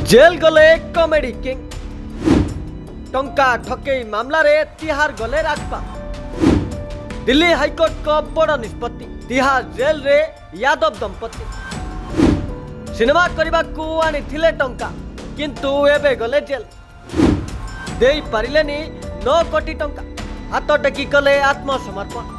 Jail गले comedy king टंका ठकई मामला रे तिहार गले राजपाल। दिल्ली हाईकोर्ट को बड़ निष्पत्ति, तिहार जेल रे यादव दंपति सिनेमा करने को आनी टंका किंतु एबे गले जेल। दे पारिलेनी 9 कोटी टंका, हाथ टेकी कले आत्मसमर्पण।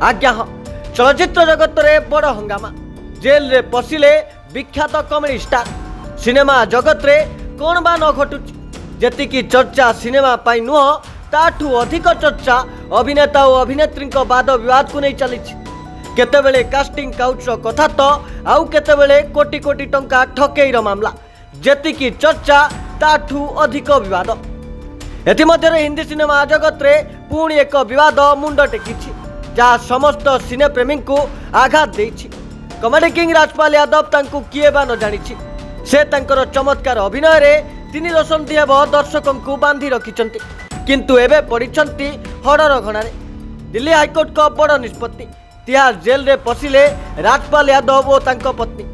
आज्ञा हाँ, चलचित्र जगत रे बड़ हंगामा। जेल रे पशिले विख्यात कॉमेडी स्टार। सिनेमा जगत रे कौन बा न घटुची। जेतिकी चर्चा सिनेमा पाई नुह, ताठू अधिक चर्चा अभिनेता और अभिनेत्री वाद विवाद को नहीं चली। केतेबेले कास्टिंग काउच कथा तो आउ केतेबेले कोटी कोटी टंका ठकेईर मामला। जेतिकी चर्चा ताठू अधिक विवाद। एथिमध्यरे हिंदी सिनेमा जगत रे पुणी एक विवाद मुंड टेकिछि, जहाँ समस्त सिने प्रेमी को आघात देछि। कॉमेडी किंग राजपाल यादव तांकु किए बा न जानिछि। से तांकर चमत्कार अभिनय रे 3 दशंधि हेब दर्शकों को बांधि रखिछंती, किंतु एबे पड़िछंती हड़र घणारे। दिल्ली हाईकोर्ट को बड़ निष्पत्ति, तिहार जेल रे पशिले राजपाल यादव और तांको पत्नी।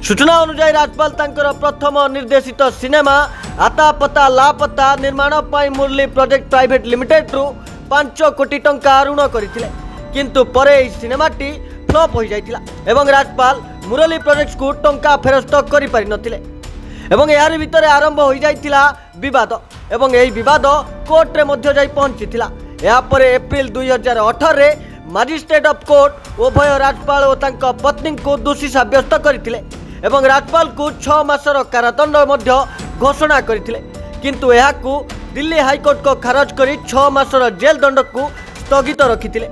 सूचना अनुसार राजपाल तांकर प्रथम निर्देशित सिनेमा आता पता लापता निर्माण पाई मुरली प्रोजेक्ट प्राइवेट लिमिटेड रु 5 कोटी टंका ऋण करथिले, किंतु परे एही सिनेमाटी फ्लॉप हो जाइतिला एवं राजपाल मुरली प्रोजेक्ट को टंका फेरस्त करि पारि नथिले। एवं यार भितर आरंभ हो जाइतिला विवाद एवं एही विवाद कोर्ट रे मध्य जाई पहुंचितिला। या परे एप्रिल 2018 रे मजिस्ट्रेट ऑफ कोर्ट उभय राजपाल और तांको पत्नी को दोषी साब्यस्त करथिले एवं राजपाल को 6 मासर कारादंड मध्य घोषणा करथिले, किंतु एहाकू दिल्ली हाईकोर्ट को खारज करी 6 मासर जेल दंड को स्थगित रखिथिले।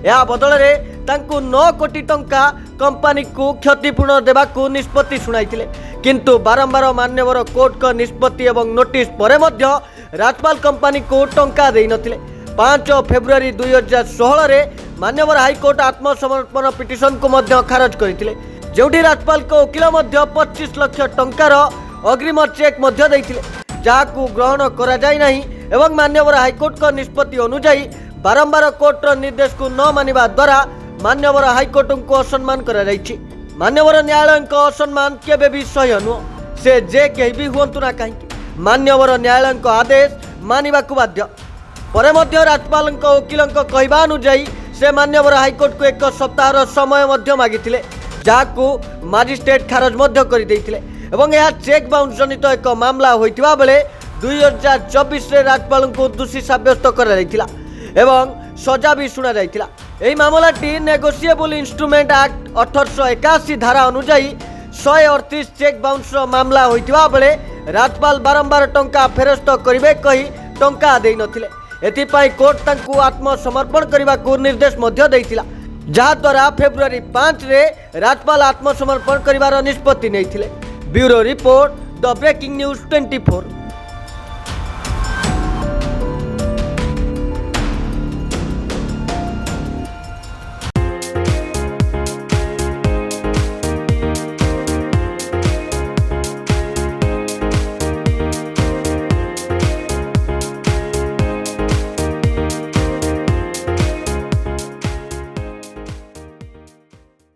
या बदल रे तांकू 9 कोटी टंका कंपनी को क्षतिपूर्ण देवा को निष्पत्ति सुनाइथिले, किंतु बारंबार मान्यवर कोर्ट का निष्पत्ति एवं नोटिस परे मध्य राजपाल कंपनी को टंका देई नथिले। 5 फेब्रुआरी 2016 रे मान्यवर हाईकोर्ट आत्मसमर्पण पिटिशन को मध्य खारज करथिले, जेउठी राजपाल को वकील मध्य 25 लाख टंकार अग्रिम चेक मध्य देइथिले, जाकू ग्रहण करा जाय नाही एवं मान्यवर हाईकोर्ट का निष्पत्ति अनुसार बारंबार कोर्ट निर्देश को न मानिबा द्वारा मान्यवर हाईकोर्ट को असम्मान करा जायछि। मान्यवर न्यायालय को असम्मान केबे भी सह्य नुह। से जे केही भी हुअन्तु ना कहीं मान्यवर न्यायालय को आदेश मानिबा को बाध्य। परे मध्य राजपाल वकील कहवा अनुसार से मान्यवर हाईकोर्ट को 1 सप्ताह समय मध्य मागिथिले, जाकू मजिस्ट्रेट खारज मध्य कर देइथिले एवं यह चेक बाउंस जनित एक मामला होइतिबा बेले 2024 रे राजपाल को दोषी साब्यस्त करा जायतिला एवं सजा भी शुणा जायतिला। एही मामलाटी नेगोशिएबल इंस्ट्रूमेंट एक्ट 1881 धारा अनुसार 138 चेक बाउंस मामला होइतिबा बेले राजपाल बारंबार टंका फेरस्त करिवे कही टंका देई नथिले। एथिपाई कोर्ट तांकू आत्मसमर्पण करबा को निर्देश मध्य देइतिला, जहा द्वारा फेब्रुआरी 5 रे राजपाल आत्मसमर्पण करिवार निष्पत्ति नैथिले। Bureau report, the breaking news 24।